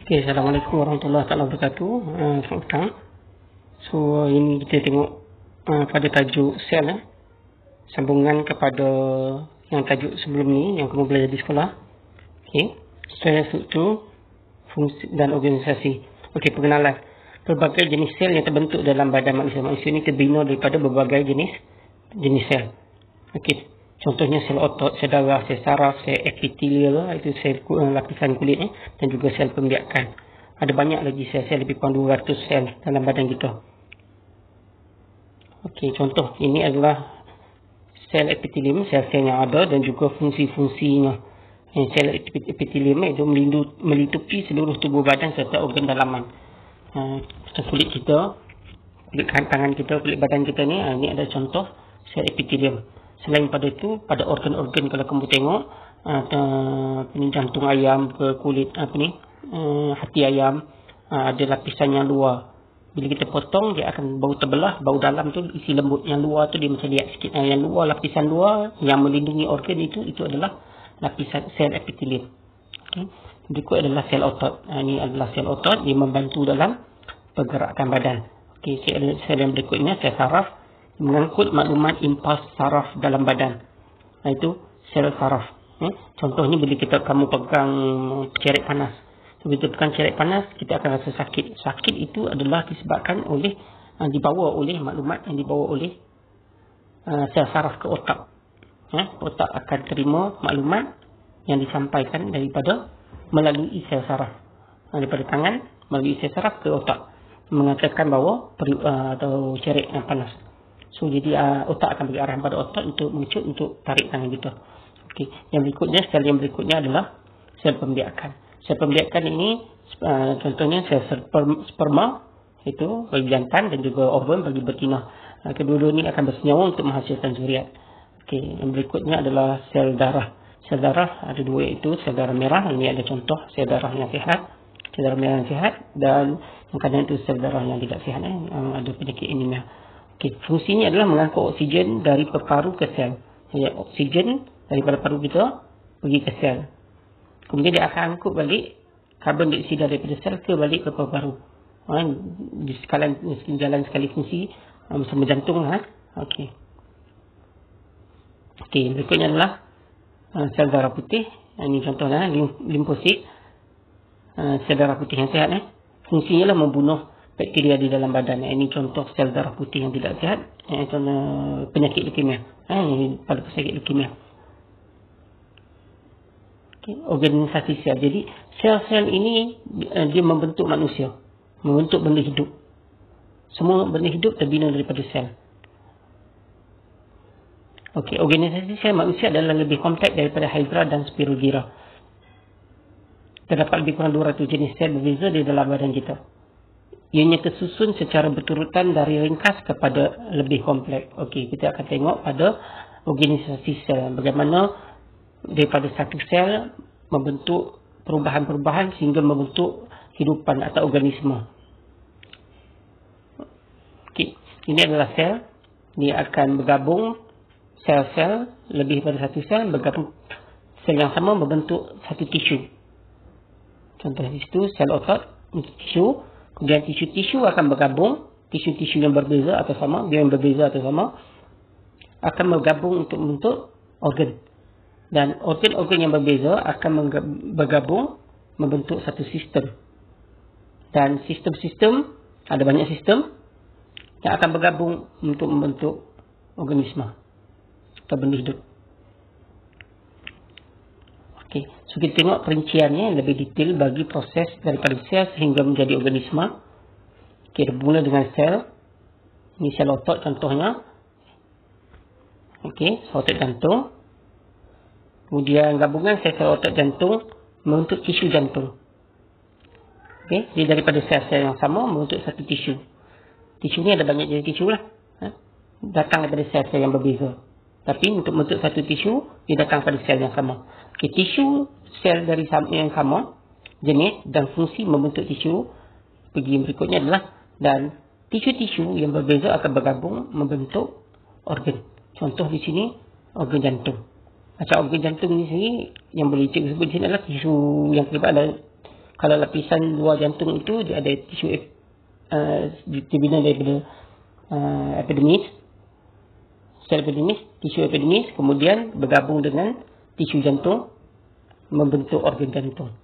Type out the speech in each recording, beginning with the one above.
Okay, Assalamualaikum warahmatullahi wabarakatuh. Selamat petang. So, ini kita tengok pada tajuk sel sambungan kepada yang tajuk sebelum ni yang kamu belajar di sekolah. Okay, sel struktur, fungsi dan organisasi. Okay, perkenalan. Berbagai jenis sel yang terbentuk dalam badan manusia. Manusia ini terbina daripada berbagai jenis sel. Okay, contohnya sel otot, sel darah, sel saraf, sel epitelial, itu sel lapisan kulit dan juga sel pembiakan. Ada banyak lagi sel-sel, lebih kurang 200 sel dalam badan kita. Okey, contoh ini adalah sel epitelium, sel-sel yang ada dan juga fungsi-fungsinya. Sel epitelium itu melitupi seluruh tubuh badan serta organ dalaman. Macam kulit kita, kulit tangan kita, kulit badan kita ni ada contoh sel epitelium. Selain pada itu, pada organ-organ kalau kamu tengok, jantung ayam ke kulit hati ayam, ada lapisan yang luar. Bila kita potong, dia akan bau terbelah, bau dalam tu isi lembut, yang luar tu dia macam lihat sikit. Yang luar, lapisan luar yang melindungi organ itu adalah lapisan sel epitelium. Okay. Berikut adalah sel otot. Ini adalah sel otot, dia membantu dalam pergerakan badan. Okay. Sel yang berikutnya sel saraf, mengangkut maklumat impuls saraf dalam badan. Itu sel saraf. Contohnya bila kamu pegang cerek panas. Bila kita pegang cerek panas, kita akan rasa sakit. Sakit itu adalah disebabkan oleh dibawa oleh maklumat yang dibawa oleh sel saraf ke otak. Otak akan terima maklumat yang disampaikan daripada melalui sel saraf. Daripada tangan melalui sel saraf ke otak, mengatakan bahawa atau cerek yang panas. So, jadi otak akan beri arahan pada otak untuk mengecut, untuk tarik tangan kita. Okey. Sel yang berikutnya adalah sel pembiakan. Sel pembiakan ini contohnya sel sperma, itu bagi jantan, dan juga ovum bagi betina. Kedua-dua ini akan bersenyawa untuk menghasilkan zuriat. Okey. Yang berikutnya adalah sel darah. Sel darah ada dua, iaitu sel darah merah. Ini ada contoh sel darah yang sihat. Sel darah merah yang sihat, dan yang kanan itu sel darah yang tidak sihat, yang ada penyakit anemia. Okay. Fungsinya adalah mengangkut oksigen dari paru ke sel. Oksigen daripada paru kita pergi ke sel. Kemudian dia akan angkut balik karbon dioksida daripada sel ke balik ke paru. Di jalan sekali fungsi bersama jantung. Okey. Okey, berikutnya adalah sel darah putih. Ini contohnya limfosit. Sel darah putih yang sihat. Fungsinya adalah membunuh bakteria di dalam badan. Ini contoh sel darah putih yang tidak sihat. Contoh penyakit leukemia. Pada penyakit leukemia. Okay. Organisasi sel. Jadi sel-sel ini dia membentuk manusia, membentuk benda hidup. Semua benda hidup terbina daripada sel. Okey, organisasi sel manusia adalah lebih kompleks daripada Hydra dan Spirogyra. Terdapat lebih kurang 200 jenis sel berbeza di dalam badan kita. Ianya tersusun secara berurutan dari ringkas kepada lebih kompleks. Okey, kita akan tengok pada organisasi sel. Bagaimana daripada satu sel membentuk perubahan-perubahan sehingga membentuk kehidupan atau organisme. Okey, ini adalah sel. Dia akan bergabung, sel-sel lebih daripada satu sel bergabung, sel yang sama membentuk satu tisu. Contoh di situ sel otot, tisu. Kemudian tisu-tisu akan bergabung, tisu-tisu yang berbeza atau sama, dia yang berbeza atau sama akan bergabung untuk membentuk organ. Dan organ-organ yang berbeza akan bergabung membentuk satu sistem. Dan sistem-sistem, ada banyak sistem yang akan bergabung untuk membentuk organisme atau benda hidup. Okey, so kita tengok perinciannya lebih detail bagi proses daripada sel sehingga menjadi organisme. Okey, bermula dengan sel. Ini sel otot contohnya. Okey, sel otot jantung. Kemudian gabungan sel-sel otot jantung membentuk tisu jantung. Okey, jadi daripada sel-sel yang sama membentuk satu tisu. Tisu ni ada banyak jenis tisu lah. Datang daripada sel-sel yang berbeza. Tapi untuk membentuk satu tisu, dia datang pada sel yang sama. Okay, tisu sel dari yang sama, jenis dan fungsi membentuk tisu. Pergi berikutnya adalah, dan tisu-tisu yang berbeza akan bergabung membentuk organ. Contoh di sini, organ jantung. Macam organ jantung ni sendiri, yang boleh cikgu sebut di sini adalah tisu yang terlibat adalah Kalau lapisan luar jantung itu dia ada tisu dibina daripada epidermis, sel epidermis, tisu epidermis, kemudian bergabung dengan tisu jantung membentuk organ jantung.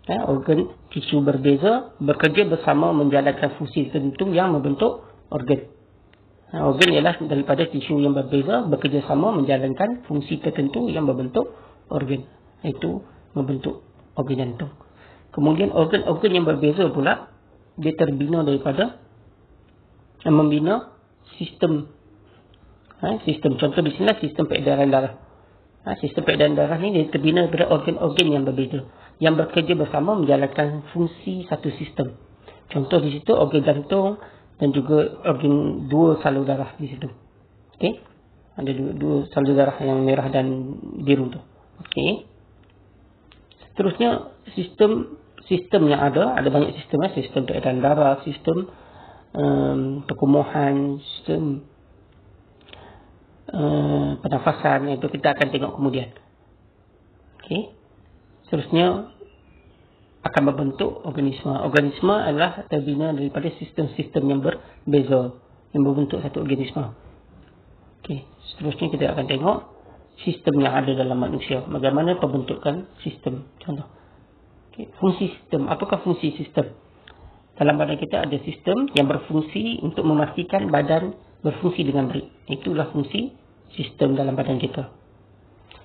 Organ tisu berbeza bekerja bersama menjalankan fungsi tertentu yang membentuk organ. Organ ialah daripada tisu yang berbeza bekerja sama menjalankan fungsi tertentu yang membentuk organ, iaitu membentuk organ jantung. Kemudian organ-organ yang berbeza pula dia terbina daripada membina sistem. Sistem contoh di sini sistem peredaran darah. Sistem peredaran darah ni dia terbina daripada organ-organ yang berbeza yang bekerja bersama menjalankan fungsi satu sistem. Contoh di situ organ jantung dan juga organ dua salur darah di situ. Okey. Ada dua salur darah yang merah dan biru tu. Okey. Seterusnya sistem yang ada banyak sistem. Sistem peredaran darah, sistem perkumuhan, sistem pernafasan, itu kita akan tengok kemudian. Okey. Seterusnya akan membentuk organisme. Organisme adalah terbina daripada sistem-sistem yang berbeza yang membentuk satu organisme. Okey. Seterusnya kita akan tengok sistem yang ada dalam manusia. Bagaimana pembentukan sistem. Contoh. Okay. Fungsi sistem. Apakah fungsi sistem? Dalam badan kita ada sistem yang berfungsi untuk memastikan badan berfungsi dengan baik. Itulah fungsi sistem dalam badan kita.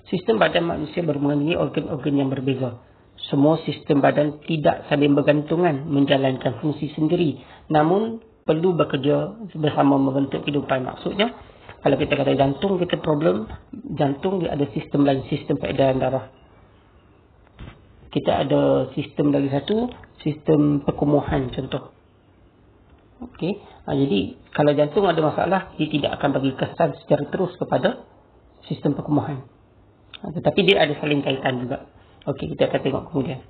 Sistem badan manusia bermengenai organ-organ yang berbeza. Semua sistem badan tidak saling bergantungan menjalankan fungsi sendiri, namun perlu bekerja bersama membentuk kehidupan. Maksudnya, kalau kita kata jantung kita problem, jantung dia ada sistem lain, sistem peredaran darah. Kita ada sistem lagi satu, sistem perkumuhan contoh. Okey. Jadi kalau jantung ada masalah, dia tidak akan bagi kesan secara terus kepada sistem perkumuhan. Tetapi dia ada saling kaitan juga. Okey, kita akan tengok kemudian.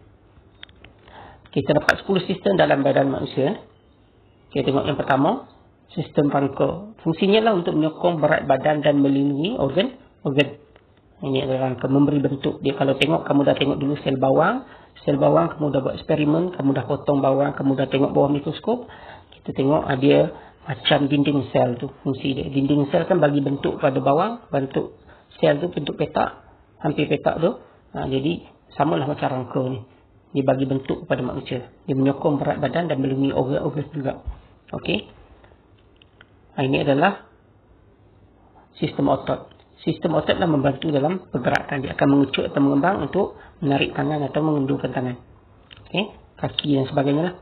Kita dapat 10 sistem dalam badan manusia. Kita tengok yang pertama, sistem rangka. Fungsinya lah untuk menyokong berat badan dan melindungi organ. Ini adalah rangka, memberi bentuk. Dia kalau tengok, kamu dah tengok dulu sel bawang. Sel bawang, kamu dah buat eksperimen, kamu dah potong bawang, kamu dah tengok bawah mikroskop. Kita tengok dia macam dinding sel tu, fungsi dia. Dinding sel kan bagi bentuk pada bawang, bentuk sel tu bentuk petak, hampir petak tu. Jadi samalah macam rangka ni. Dia bagi bentuk kepada manusia. Dia menyokong berat badan dan melindungi organ-organ juga. Okey. Ini adalah sistem otot. Sistem otot dah membantu dalam pergerakan. Dia akan mengecut atau mengembang untuk menarik tangan atau mengendurkan tangan. Okey. Kaki dan sebagainya lah.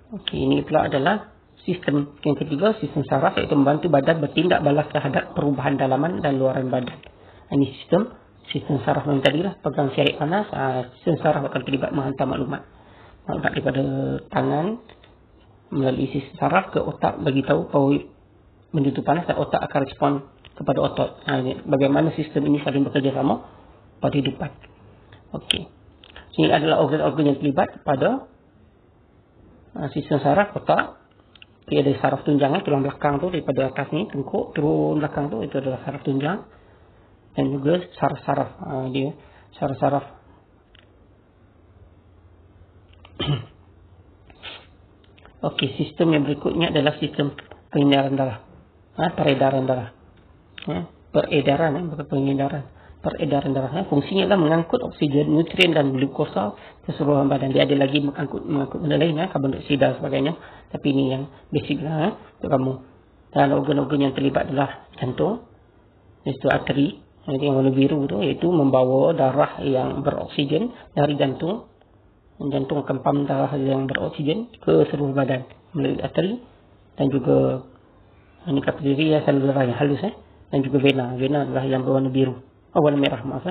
Okey, ini pula adalah sistem yang ketiga, sistem saraf, iaitu membantu badan bertindak balas terhadap perubahan dalaman dan luaran badan. Ini sistem saraf yang tadi lah, pegang siarik panas, sistem saraf akan terlibat menghantar maklumat daripada tangan melalui sistem saraf ke otak, bagi tahu bahawa benda itu panas dan otak akan respon kepada otot. Bagaimana sistem ini saling bekerja sama pada hidupan. Okey. Ini adalah organ-organ yang terlibat pada sistem saraf otak. Dia ada saraf tunjang, tulang belakang tu daripada atas ni, tengkuk turun belakang tu, itu adalah saraf tunjang. Dan juga saraf-saraf, dia saraf-saraf. Okey, sistem yang berikutnya adalah sistem pengedaran darah. Peredaran darah. Peredaran darah. Fungsinya adalah mengangkut oksigen, nutrien dan glukosa ke seluruh badan. Dia ada lagi mengangkut benda lain, karbon dioksida dan sebagainya. Tapi ini yang basic lah untuk kamu. Dan organ-organ yang terlibat adalah jantung, iaitu arteri, yang warna biru tu, iaitu membawa darah yang beroksigen dari jantung. Jantung akan pam darah yang beroksigen ke seluruh badan melalui arteri dan juga ini kapilari, salur darah yang halus, dan juga vena. Vena adalah yang berwarna biru. Warna merah, maaf.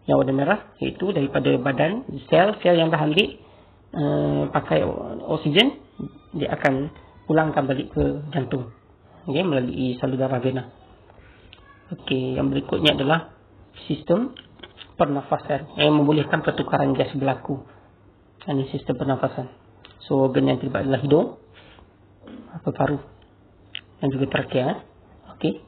Yang warna merah iaitu daripada badan, sel yang dah ambil pakai oksigen, dia akan pulangkan balik ke jantung. Okey, melalui salur darah vena. Okey, yang berikutnya adalah sistem pernafasan yang membolehkan pertukaran gas berlaku. Ini sistem pernafasan. So, organ yang terlibat adalah hidung, paru dan juga trakea. Okey.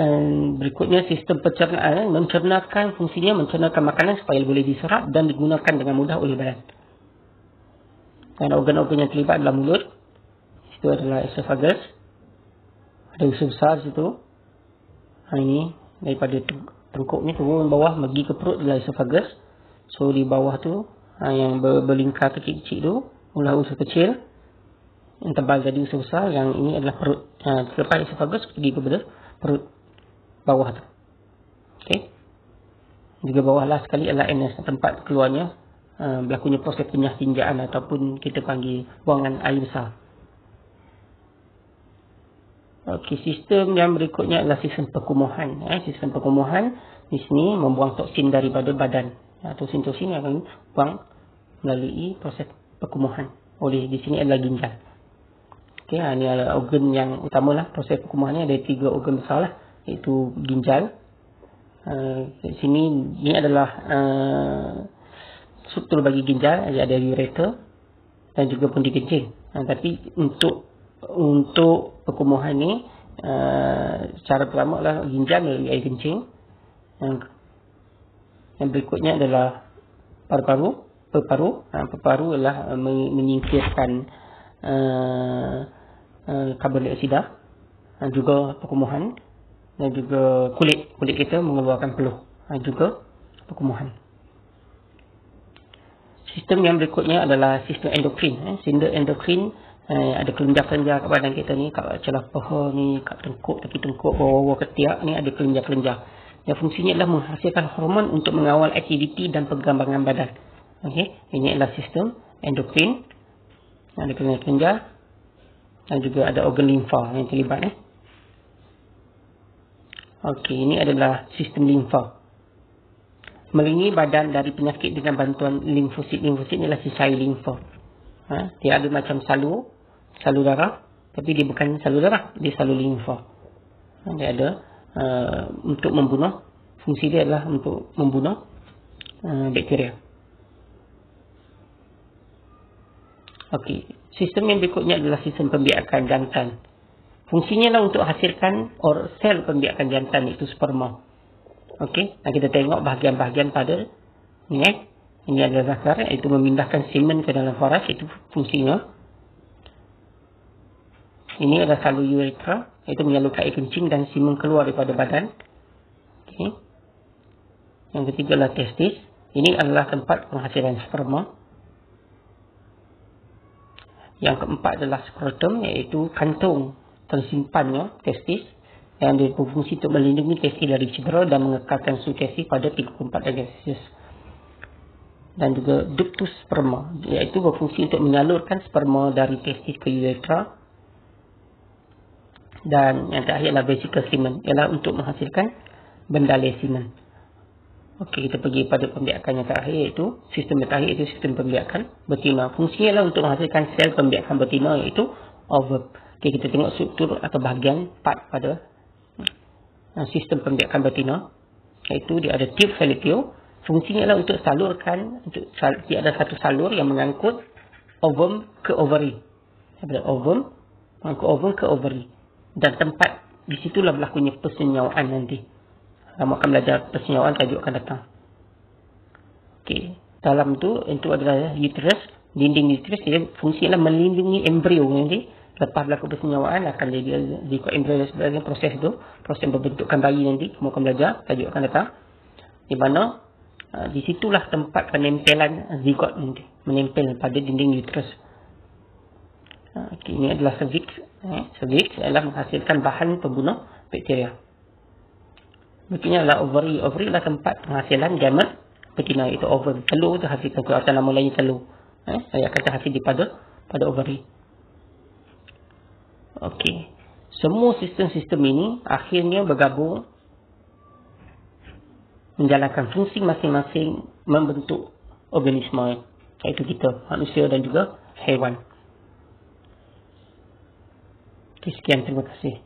Dan berikutnya sistem pencernaan, mencernakan, fungsinya mencernakan makanan supaya boleh diserap dan digunakan dengan mudah oleh badan. Dan organ-organ yang terlibat adalah mulut, itu adalah esophagus, ada usus besar situ. Ini daripada tengkuk ni turun bawah pergi ke perut adalah esophagus. So di bawah tu yang berlingkar kecil-kecil tu mula usus kecil, yang tebal jadi usus besar, yang ini adalah perut. Selepas esophagus pergi kepada perut bawah tu. Okey. Juga bawah lah sekali adalah anus, tempat keluarnya berlakunya proses penyah tinjaan ataupun kita panggil buangan air besar. Okey, sistem yang berikutnya adalah sistem perkumuhan. Sistem perkumuhan di sini membuang toksin daripada badan. Toksin-toksin yang akan buang melalui proses perkumuhan. Oleh di sini adalah ginjal. Okey, ini adalah organ yang utamalah. Proses perkumuhan ni ada 3 organ besar lah, iaitu ginjal. Di sini ini adalah struktur bagi ginjal, ada ureter dan juga pundi kencing. Tapi untuk perkumuhan ni, cara pertama adalah ginjal melalui air kencing. Yang berikutnya adalah paru-paru. Paru-paru adalah menyingkirkan karbon dioksida, juga perkumuhan, dan juga kulit kita mengeluarkan peluh, juga perkumuhan. Sistem yang berikutnya adalah sistem endokrin. Sistem endokrin ada kelenjar-kelenjar kat badan kita ni, kat celah paha ni, kat tengkuk, kaki tengkuk, bawah-bawah ketiak ni ada kelenjar-kelenjar. Yang fungsinya adalah menghasilkan hormon untuk mengawal aktiviti dan perkembangan badan. Okey, ini adalah sistem endokrin. Ada kelenjar-kelenjar dan juga ada organ limfa yang terlibat. Okey, ini adalah sistem limfa. Melindungi badan dari penyakit dengan bantuan limfosit. Limfosit ni adalah sisai limfa. Dia ada macam salur darah, tapi dia bukan salur darah, dia salur limfa. Dia ada untuk membunuh, fungsi dia adalah untuk membunuh bakteria. Okey, sistem yang berikutnya adalah sistem pembiakan jantan. Fungsinya adalah untuk hasilkan sel pembiakan jantan, iaitu sperma. Okey, dan kita tengok bahagian-bahagian pada ni. Ini adalah zakar, iaitu memindahkan semen ke dalam faras, itu fungsinya. Ini adalah salur uretra, iaitu menyalurkan air kencing dan semen keluar daripada badan. Okey. Yang ketiga adalah testis. Ini adalah tempat penghasilan sperma. Yang keempat adalah skrotum, iaitu kantung tersimpannya testis, yang dia berfungsi untuk melindungi testis dari cedera dan mengekalkan suhu testis pada 34 darjah Celsius. Dan juga ductus sperma, iaitu berfungsi untuk menyalurkan sperma dari testis ke uretra. Dan yang terakhir adalah vesicle semen, ialah untuk menghasilkan bendalai semen. Okey, kita pergi pada pembiakan yang terakhir, iaitu sistem yang terakhir, iaitu sistem pembiakan betina. Fungsinya adalah untuk menghasilkan sel pembiakan betina, iaitu ovum. Okey, kita tengok struktur atau bahagian part pada sistem pembiakan betina, iaitu dia ada tube fallopian. Fungsinya adalah untuk salurkan, dia ada satu salur yang mengangkut ovum ke ovary. Daripada ovum mengangkut ovum ke ovary. Dan tempat di situlah berlakunya persenyawaan nanti. Kamu akan belajar persenyawaan, tajuk akan datang. Okey, dalam tu itu adalah uterus, dinding uterus. Dia fungsi adalah melindungi embrio nanti. Lepas berlaku persenyawaan akan jadi embrio dan sebagainya, proses tu, proses membentukkan bayi nanti. Kamu akan belajar, tajuk akan datang. Di mana di situlah tempat penempelan zigot nanti, menempel pada dinding uterus. Okay, ini adalah cervix. Cervix adalah menghasilkan bahan pembunuh bakteria. Berikutnya adalah ovary. Ovary adalah tempat penghasilan gamet betina, iaitu ovum. Telur itu hasilkan keluar, atau nama lainnya telur. Saya akan terhasil pada ovary. Okey, semua sistem-sistem ini akhirnya bergabung menjalankan fungsi masing-masing membentuk organisme, iaitu kita, manusia dan juga haiwan. Okay, sekian, terima kasih.